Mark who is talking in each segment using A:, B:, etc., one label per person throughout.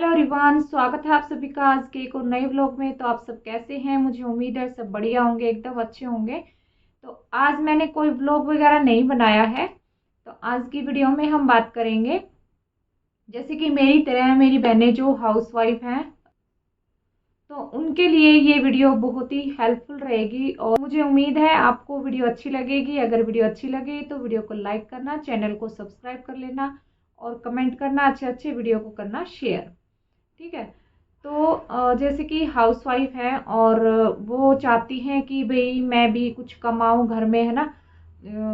A: Hello everyone, स्वागत है आप सभी का आज के एक और नए व्लॉग में। तो आप सब कैसे हैं? मुझे उम्मीद है सब बढ़िया होंगे, एकदम अच्छे होंगे। तो आज मैंने कोई व्लॉग वगैरह नहीं बनाया है। तो आज की वीडियो में हम बात करेंगे, जैसे कि मेरी तरह मेरी बहनें जो हाउसवाइफ हैं, तो उनके लिए ये वीडियो बहुत ही हेल्पफुल रहेगी और मुझे उम्मीद है आपको वीडियो अच्छी लगेगी। अगर वीडियो अच्छी लगे तो वीडियो को लाइक करना, चैनल को सब्सक्राइब कर लेना और कमेंट करना, अच्छे अच्छे वीडियो को करना शेयर। ठीक है। तो जैसे कि हाउसवाइफ है और वो चाहती हैं कि भाई मैं भी कुछ कमाऊं घर में, है ना।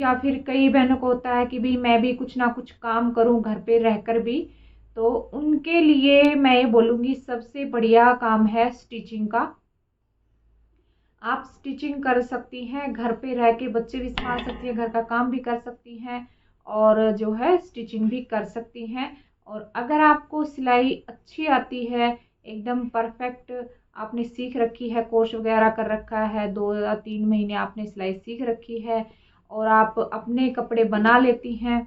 A: या फिर कई बहनों को होता है कि भाई मैं भी कुछ ना कुछ काम करूं घर पे रहकर भी। तो उनके लिए मैं ये बोलूँगी सबसे बढ़िया काम है स्टिचिंग का। आप स्टिचिंग कर सकती हैं, घर पे रह के बच्चे भी संभाल सकती हैं, घर का काम भी कर सकती हैं और जो है स्टिचिंग भी कर सकती हैं। और अगर आपको सिलाई अच्छी आती है, एकदम परफेक्ट आपने सीख रखी है, कोर्स वगैरह कर रखा है, 2 या 3 महीने आपने सिलाई सीख रखी है और आप अपने कपड़े बना लेती हैं,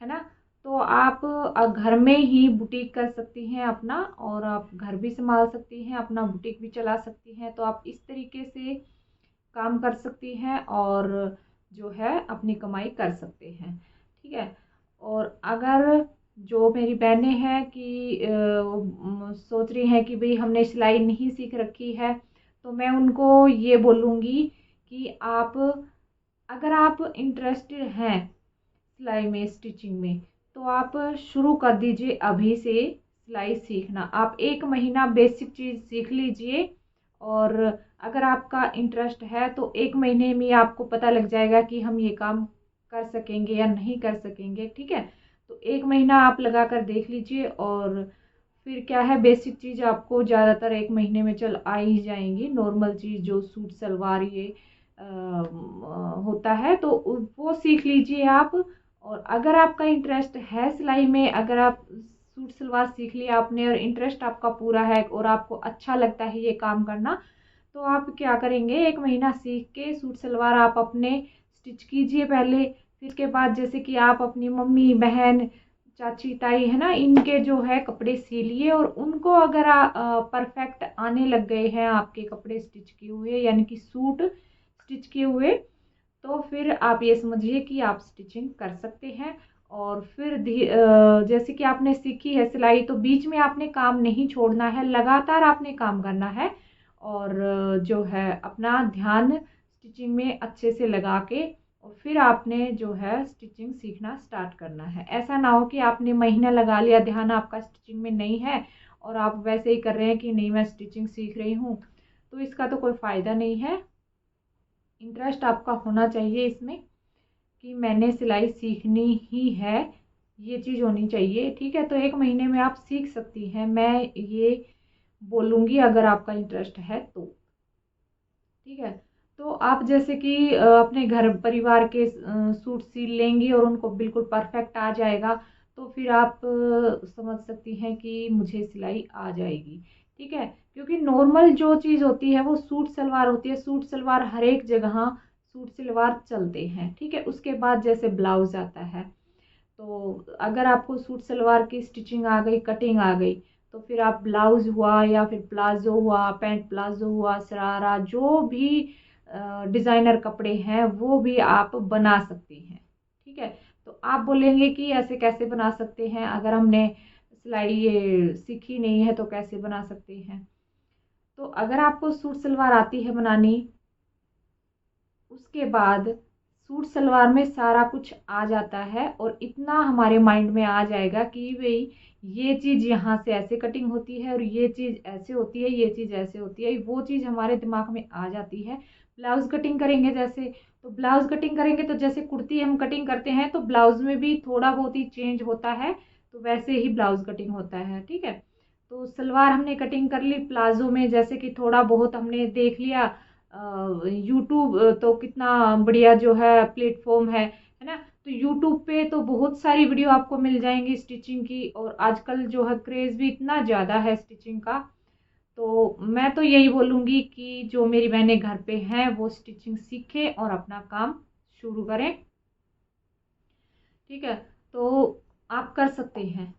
A: है ना। तो आप घर में ही बुटीक कर सकती हैं अपना, और आप घर भी संभाल सकती हैं, अपना बुटीक भी चला सकती हैं। तो आप इस तरीके से काम कर सकती हैं और जो है अपनी कमाई कर सकते हैं। ठीक है। और अगर जो मेरी बहनें हैं कि सोच रही हैं कि भाई हमने सिलाई नहीं सीख रखी है, तो मैं उनको ये बोलूँगी कि आप, अगर आप इंटरेस्टेड हैं सिलाई में, स्टिचिंग में, तो आप शुरू कर दीजिए अभी से सिलाई सीखना। आप 1 महीना बेसिक चीज़ सीख लीजिए और अगर आपका इंटरेस्ट है तो 1 महीने में आपको पता लग जाएगा कि हम ये काम कर सकेंगे या नहीं कर सकेंगे। ठीक है। तो 1 महीना आप लगा कर देख लीजिए और फिर क्या है, बेसिक चीज़ आपको ज़्यादातर 1 महीने में चल आ ही जाएंगी। नॉर्मल चीज़ जो सूट सलवार ये होता है, तो वो सीख लीजिए आप। और अगर आपका इंटरेस्ट है सिलाई में, अगर आप सूट सलवार सीख लिया आपने और इंटरेस्ट आपका पूरा है और आपको अच्छा लगता है ये काम करना, तो आप क्या करेंगे, 1 महीना सीख के सूट सलवार आप अपने स्टिच कीजिए पहले। फिर इसके बाद जैसे कि आप अपनी मम्मी बहन चाची ताई, है ना, इनके जो है कपड़े सिलिए और उनको अगर परफेक्ट आने लग गए हैं आपके कपड़े स्टिच किए हुए, यानी कि सूट स्टिच किए हुए, तो फिर आप ये समझिए कि आप स्टिचिंग कर सकते हैं। और फिर जैसे कि आपने सीखी है सिलाई, तो बीच में आपने काम नहीं छोड़ना है, लगातार आपने काम करना है और जो है अपना ध्यान स्टिचिंग में अच्छे से लगा के और फिर आपने जो है स्टिचिंग सीखना स्टार्ट करना है। ऐसा ना हो कि आपने महीना लगा लिया, ध्यान आपका स्टिचिंग में नहीं है और आप वैसे ही कर रहे हैं कि नहीं मैं स्टिचिंग सीख रही हूँ, तो इसका तो कोई फ़ायदा नहीं है। इंटरेस्ट आपका होना चाहिए इसमें कि मैंने सिलाई सीखनी ही है, ये चीज़ होनी चाहिए। ठीक है। तो 1 महीने में आप सीख सकती हैं, मैं ये बोलूँगी, अगर आपका इंटरेस्ट है तो। ठीक है। तो आप जैसे कि अपने घर परिवार के सूट सिल लेंगी और उनको बिल्कुल परफेक्ट आ जाएगा, तो फिर आप समझ सकती हैं कि मुझे सिलाई आ जाएगी। ठीक है। क्योंकि नॉर्मल जो चीज़ होती है वो सूट सलवार होती है। सूट सलवार हर एक जगह सूट सलवार चलते हैं। ठीक है। उसके बाद जैसे ब्लाउज आता है, तो अगर आपको सूट सलवार की स्टिचिंग आ गई, कटिंग आ गई, तो फिर आप ब्लाउज हुआ या फिर प्लाजो हुआ, पैंट प्लाजो हुआ, शरारा, जो भी डिज़ाइनर कपड़े हैं वो भी आप बना सकती हैं। ठीक है। तो आप बोलेंगे कि ऐसे कैसे बना सकते हैं, अगर हमने सिलाई ये सीखी नहीं है तो कैसे बना सकते हैं। तो अगर आपको सूट सलवार आती है बनानी, उसके बाद सूट सलवार में सारा कुछ आ जाता है और इतना हमारे माइंड में आ जाएगा कि भाई ये चीज़ यहाँ से ऐसे कटिंग होती है और ये चीज़ ऐसे होती है, ये चीज़ ऐसे होती है, वो चीज़ हमारे दिमाग में आ जाती है। ब्लाउज कटिंग करेंगे जैसे, तो ब्लाउज कटिंग करेंगे तो जैसे कुर्ती हम कटिंग करते हैं तो ब्लाउज में भी थोड़ा बहुत ही चेंज होता है, तो वैसे ही ब्लाउज कटिंग होता है। ठीक है। तो सलवार हमने कटिंग कर ली, प्लाजो में जैसे कि थोड़ा बहुत हमने देख लिया, यूट्यूब तो कितना बढ़िया जो है प्लेटफॉर्म है ना। तो यूट्यूब पे तो बहुत सारी वीडियो आपको मिल जाएंगी स्टिचिंग की, और आजकल जो है क्रेज़ भी इतना ज़्यादा है स्टिचिंग का। तो मैं तो यही बोलूँगी कि जो मेरी बहनें घर पे हैं वो स्टिचिंग सीखें और अपना काम शुरू करें। ठीक है। तो आप कर सकते हैं,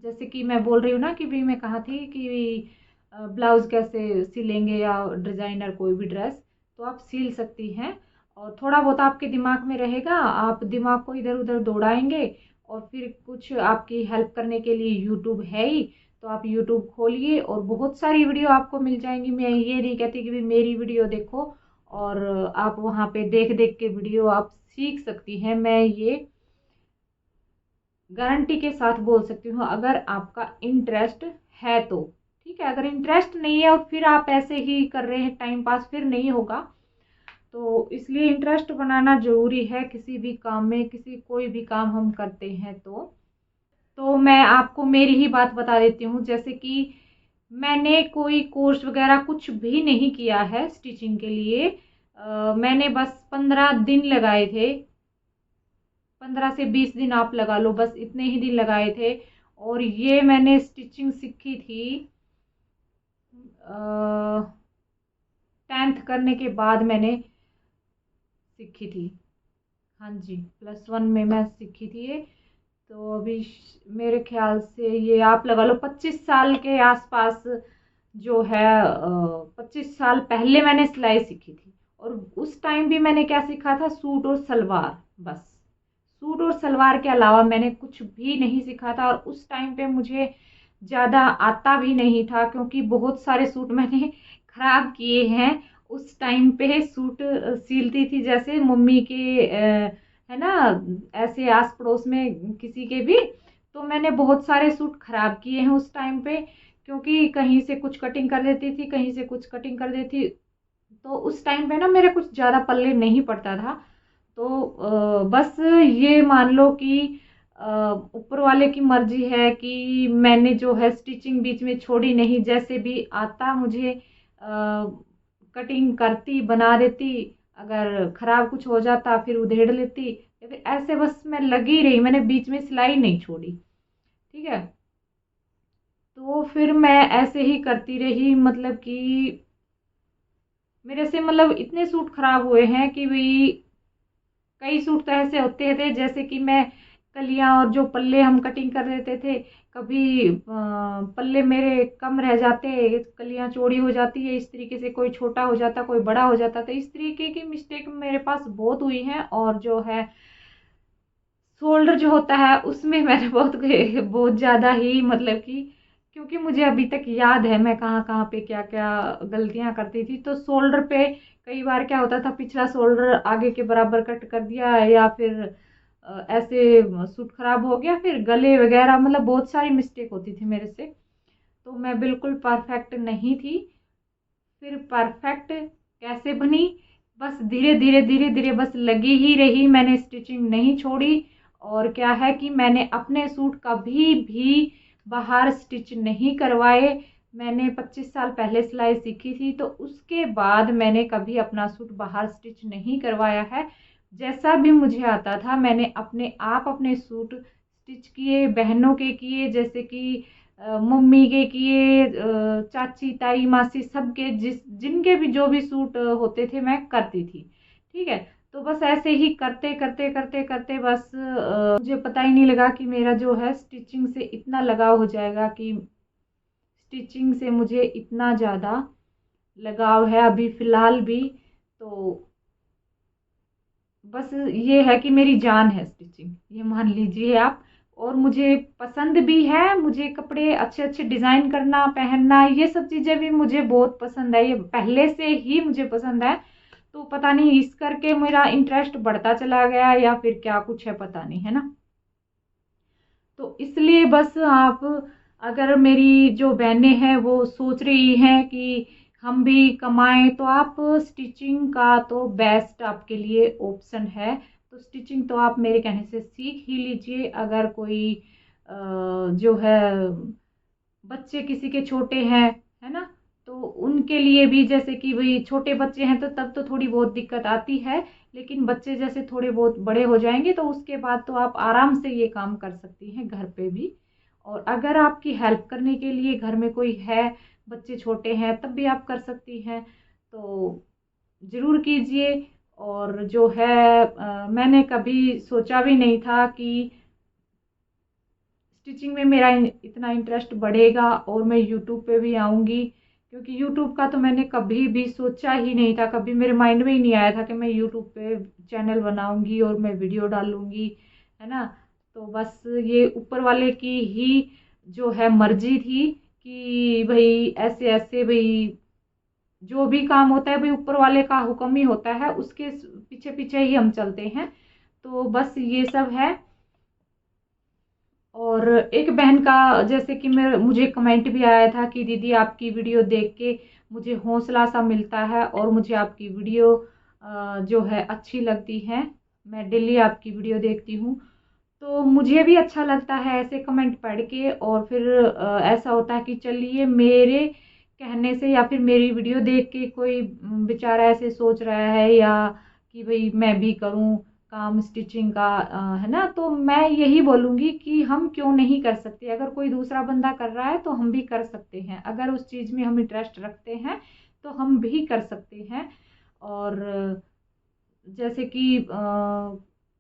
A: जैसे कि मैं बोल रही हूँ ना कि भी मैं कहा थी कि ब्लाउज कैसे सिलेंगे या डिज़ाइनर कोई भी ड्रेस, तो आप सिल सकती हैं। और थोड़ा बहुत आपके दिमाग में रहेगा, आप दिमाग को इधर उधर दौड़ाएंगे, और फिर कुछ आपकी हेल्प करने के लिए यूट्यूब है ही, तो आप यूट्यूब खोलिए और बहुत सारी वीडियो आपको मिल जाएंगी। मैं ये नहीं कहती कि भी मेरी वीडियो देखो और आप वहाँ पे देख देख के वीडियो आप सीख सकती हैं। मैं ये गारंटी के साथ बोल सकती हूँ, अगर आपका इंटरेस्ट है तो। ठीक है, अगर इंटरेस्ट नहीं है और फिर आप ऐसे ही कर रहे हैं टाइम पास, फिर नहीं होगा। तो इसलिए इंटरेस्ट बनाना जरूरी है किसी भी काम में, किसी कोई भी काम हम करते हैं तो मैं आपको मेरी ही बात बता देती हूँ। जैसे कि मैंने कोई कोर्स वगैरह कुछ भी नहीं किया है स्टिचिंग के लिए। मैंने बस 15 दिन लगाए थे, 15 से 20 दिन आप लगा लो, बस इतने ही दिन लगाए थे। और ये मैंने स्टिचिंग सीखी थी 10th करने के बाद मैंने सीखी थी। हाँ जी, +1 में मैं सीखी थी ये। तो अभी मेरे ख्याल से ये आप लगा लो 25 साल के आसपास जो है, 25 साल पहले मैंने सिलाई सीखी थी। और उस टाइम भी मैंने क्या सीखा था, सूट और सलवार, बस सूट और सलवार के अलावा मैंने कुछ भी नहीं सीखा था। और उस टाइम पे मुझे ज़्यादा आता भी नहीं था, क्योंकि बहुत सारे सूट मैंने खराब किए हैं। उस टाइम पे सूट सिलती थी, जैसे मम्मी के है ना, ऐसे आस पड़ोस में किसी के भी, तो मैंने बहुत सारे सूट खराब किए हैं उस टाइम पे, क्योंकि कहीं से कुछ कटिंग कर देती थी, कहीं से कुछ कटिंग कर देती। तो उस टाइम पे ना मेरे कुछ ज़्यादा पल्ले नहीं पड़ता था। तो बस ये मान लो कि ऊपर वाले की मर्जी है कि मैंने जो है स्टिचिंग बीच में छोड़ी नहीं, जैसे भी आता मुझे कटिंग करती, बना देती। अगर खराब कुछ हो जाता फिर उधेड़ लेती, या फिर ऐसे बस मैं लगी रही, मैंने बीच में सिलाई नहीं छोड़ी। ठीक है, तो फिर मैं ऐसे ही करती रही, मतलब कि मेरे से मतलब इतने सूट खराब हुए हैं कि भाई कई सूट तो ऐसे होते थे, जैसे कि मैं कलियां और जो पल्ले हम कटिंग कर देते थे, कभी पल्ले मेरे कम रह जाते, कलियां चौड़ी हो जाती है इस तरीके से, कोई छोटा हो जाता, कोई बड़ा हो जाता। तो इस तरीके की मिस्टेक मेरे पास बहुत हुई है। और जो है शोल्डर जो होता है उसमें मैंने बहुत बहुत ज़्यादा ही, मतलब कि क्योंकि मुझे अभी तक याद है मैं कहाँ कहाँ पे क्या क्या गलतियाँ करती थी। तो शोल्डर पे कई बार क्या होता था, पिछला शोल्डर आगे के बराबर कट कर दिया, या फिर ऐसे सूट खराब हो गया, फिर गले वगैरह, मतलब बहुत सारी मिस्टेक होती थी मेरे से। तो मैं बिल्कुल परफेक्ट नहीं थी। फिर परफेक्ट कैसे बनी, बस धीरे धीरे धीरे धीरे बस लगी ही रही, मैंने स्टिचिंग नहीं छोड़ी। और क्या है कि मैंने अपने सूट कभी भी बाहर स्टिच नहीं करवाए। मैंने 25 साल पहले सिलाई सीखी थी, तो उसके बाद मैंने कभी अपना सूट बाहर स्टिच नहीं करवाया है। जैसा भी मुझे आता था मैंने अपने आप अपने सूट स्टिच किए, बहनों के किए, जैसे कि मम्मी के किए, चाची ताई मासी सबके, जिनके भी जो भी सूट होते थे मैं करती थी। ठीक है, तो बस ऐसे ही करते करते करते करते बस मुझे पता ही नहीं लगा कि मेरा जो है स्टिचिंग से इतना लगाव हो जाएगा, कि स्टिचिंग से मुझे इतना ज़्यादा लगाव है अभी फ़िलहाल भी। तो बस ये है कि मेरी जान है स्टिचिंग, ये मान लीजिए आप। और मुझे पसंद भी है, मुझे कपड़े अच्छे अच्छे डिज़ाइन करना, पहनना, ये सब चीज़ें भी मुझे बहुत पसंद है, ये पहले से ही मुझे पसंद है। तो पता नहीं इस करके मेरा इंटरेस्ट बढ़ता चला गया या फिर क्या कुछ है, पता नहीं, है ना। तो इसलिए बस आप, अगर मेरी जो बहनें हैं वो सोच रही हैं कि हम भी कमाएं, तो आप स्टिचिंग का तो बेस्ट आपके लिए ऑप्शन है। तो स्टिचिंग तो आप मेरे कहने से सीख ही लीजिए। अगर कोई जो है बच्चे किसी के छोटे हैं, है ना, तो उनके लिए भी, जैसे कि भाई छोटे बच्चे हैं तो तब तो थोड़ी बहुत दिक्कत आती है, लेकिन बच्चे जैसे थोड़े बहुत बड़े हो जाएंगे तो उसके बाद तो आप आराम से ये काम कर सकती हैं घर पे भी। और अगर आपकी हेल्प करने के लिए घर में कोई है, बच्चे छोटे हैं, तब भी आप कर सकती हैं। तो ज़रूर कीजिए। और जो है मैंने कभी सोचा भी नहीं था कि स्टिचिंग में मेरा इतना इंटरेस्ट बढ़ेगा और मैं यूट्यूब पे भी आऊँगी, क्योंकि यूट्यूब का तो मैंने कभी भी सोचा ही नहीं था, कभी मेरे माइंड में ही नहीं आया था कि मैं यूट्यूब पे चैनल बनाऊँगी और मैं वीडियो डालूँगी, है ना। तो बस ये ऊपर वाले की ही जो है मर्जी थी कि भाई ऐसे ऐसे भाई जो भी काम होता है भाई ऊपर वाले का हुक्म ही होता है, उसके पीछे पीछे ही हम चलते हैं। तो बस ये सब है। और एक बहन का जैसे कि मुझे कमेंट भी आया था कि दीदी आपकी वीडियो देख के मुझे हौसला सा मिलता है और मुझे आपकी वीडियो जो है अच्छी लगती है, मैं डेली आपकी वीडियो देखती हूँ। तो मुझे भी अच्छा लगता है ऐसे कमेंट पढ़ के, और फिर ऐसा होता है कि चलिए मेरे कहने से या फिर मेरी वीडियो देख के कोई बेचारा ऐसे सोच रहा है या कि भाई मैं भी करूं काम स्टिचिंग का, है ना। तो मैं यही बोलूँगी कि हम क्यों नहीं कर सकते, अगर कोई दूसरा बंदा कर रहा है तो हम भी कर सकते हैं, अगर उस चीज़ में हम इंटरेस्ट रखते हैं तो हम भी कर सकते हैं। और जैसे कि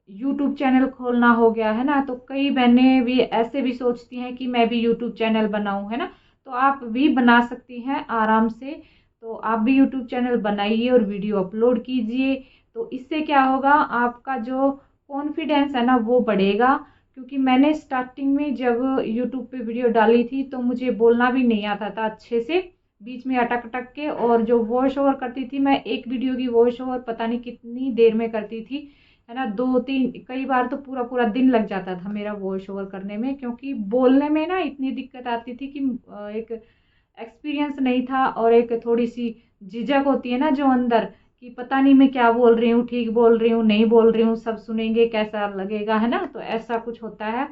A: यूट्यूब चैनल खोलना हो गया, है ना, तो कई बहनें भी ऐसे भी सोचती हैं कि मैं भी यूट्यूब चैनल बनाऊं, है ना। तो आप भी बना सकती हैं आराम से। तो आप भी यूट्यूब चैनल बनाइए और वीडियो अपलोड कीजिए। तो इससे क्या होगा, आपका जो कॉन्फिडेंस है ना वो बढ़ेगा। क्योंकि मैंने स्टार्टिंग में जब यूट्यूब पे वीडियो डाली थी तो मुझे बोलना भी नहीं आता था अच्छे से, बीच में अटक अटक के, और जो वॉइस ओवर करती थी मैं एक वीडियो की वॉइस ओवर पता नहीं कितनी देर में करती थी, है ना। 2-3 कई बार तो पूरा पूरा दिन लग जाता था मेरा वॉइस ओवर करने में, क्योंकि बोलने में ना इतनी दिक्कत आती थी कि एक एक्सपीरियंस नहीं था और एक थोड़ी सी झिझक होती है ना जो अंदर, कि पता नहीं मैं क्या बोल रही हूँ, ठीक बोल रही हूँ नहीं बोल रही हूँ, सब सुनेंगे कैसा लगेगा, है ना। तो ऐसा कुछ होता है।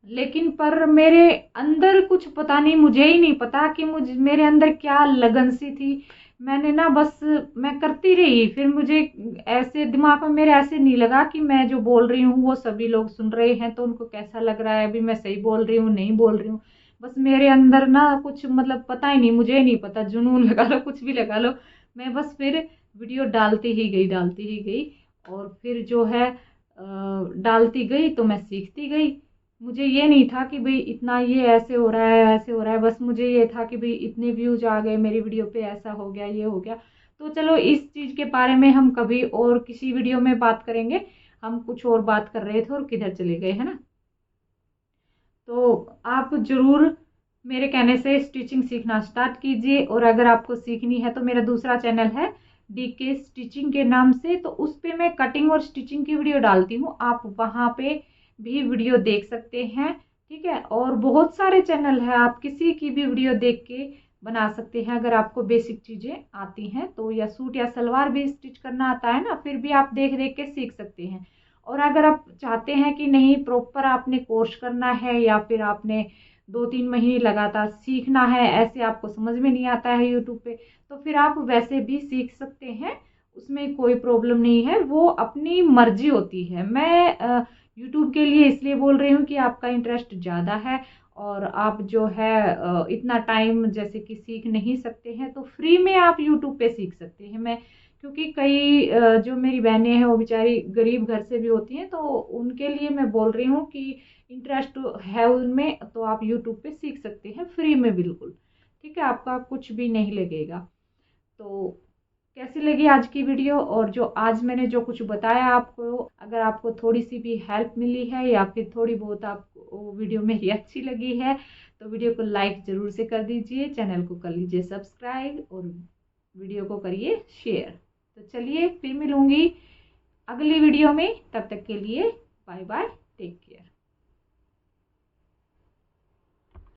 A: लेकिन पर मेरे अंदर कुछ पता नहीं, मुझे ही नहीं पता कि मुझे मेरे अंदर क्या लगन सी थी। मैंने ना बस मैं करती रही, फिर मुझे ऐसे दिमाग में मेरे ऐसे नहीं लगा कि मैं जो बोल रही हूँ वो सभी लोग सुन रहे हैं तो उनको कैसा लग रहा है, अभी मैं सही बोल रही हूँ नहीं बोल रही हूँ। बस मेरे अंदर ना कुछ मतलब पता ही नहीं, मुझे ही नहीं पता, जुनून लगा लो कुछ भी लगा लो, मैं बस फिर वीडियो डालती ही गई डालती ही गई। और फिर जो है डालती गई तो मैं सीखती गई। मुझे ये नहीं था कि भाई इतना ये ऐसे हो रहा है ऐसे हो रहा है, बस मुझे ये था कि भाई इतने व्यूज आ गए मेरी वीडियो पे, ऐसा हो गया ये हो गया। तो चलो इस चीज के बारे में हम कभी और किसी वीडियो में बात करेंगे। हम कुछ और बात कर रहे थे और किधर चले गए, है ना। तो आप जरूर मेरे कहने से स्टिचिंग सीखना स्टार्ट कीजिए। और अगर आपको सीखनी है तो मेरा दूसरा चैनल है डीके स्टिचिंग के नाम से, तो उस पे मैं कटिंग और स्टिचिंग की वीडियो डालती हूँ, आप वहां पे भी वीडियो देख सकते हैं। ठीक है, और बहुत सारे चैनल है, आप किसी की भी वीडियो देख के बना सकते हैं अगर आपको बेसिक चीजें आती हैं तो, या सूट या सलवार भी स्टिच करना आता है ना, फिर भी आप देख देख के सीख सकते हैं। और अगर आप चाहते हैं कि नहीं प्रॉपर आपने कोर्स करना है या फिर आपने 2-3 महीने लगातार सीखना है, ऐसे आपको समझ में नहीं आता है यूट्यूब पे, तो फिर आप वैसे भी सीख सकते हैं, उसमें कोई प्रॉब्लम नहीं है, वो अपनी मर्जी होती है। मैं यूट्यूब के लिए इसलिए बोल रही हूँ कि आपका इंटरेस्ट ज़्यादा है और आप जो है इतना टाइम जैसे कि सीख नहीं सकते हैं, तो फ्री में आप यूट्यूब पे सीख सकते हैं। मैं क्योंकि कई जो मेरी बहनें हैं वो बेचारी गरीब घर से भी होती हैं, तो उनके लिए मैं बोल रही हूँ कि इंटरेस्ट है उनमें तो आप यूट्यूब पे सीख सकते हैं फ्री में बिल्कुल। ठीक है, आपका कुछ भी नहीं लगेगा। तो कैसी लगी आज की वीडियो, और जो आज मैंने जो कुछ बताया आपको, अगर आपको थोड़ी सी भी हेल्प मिली है या फिर थोड़ी बहुत आपको वीडियो मेरी अच्छी लगी है तो वीडियो को लाइक जरूर से कर दीजिए, चैनल को कर लीजिए सब्सक्राइब और वीडियो को करिए शेयर। तो चलिए फिर मिलूंगी अगली वीडियो में, तब तक के लिए बाय बाय, टेक केयर।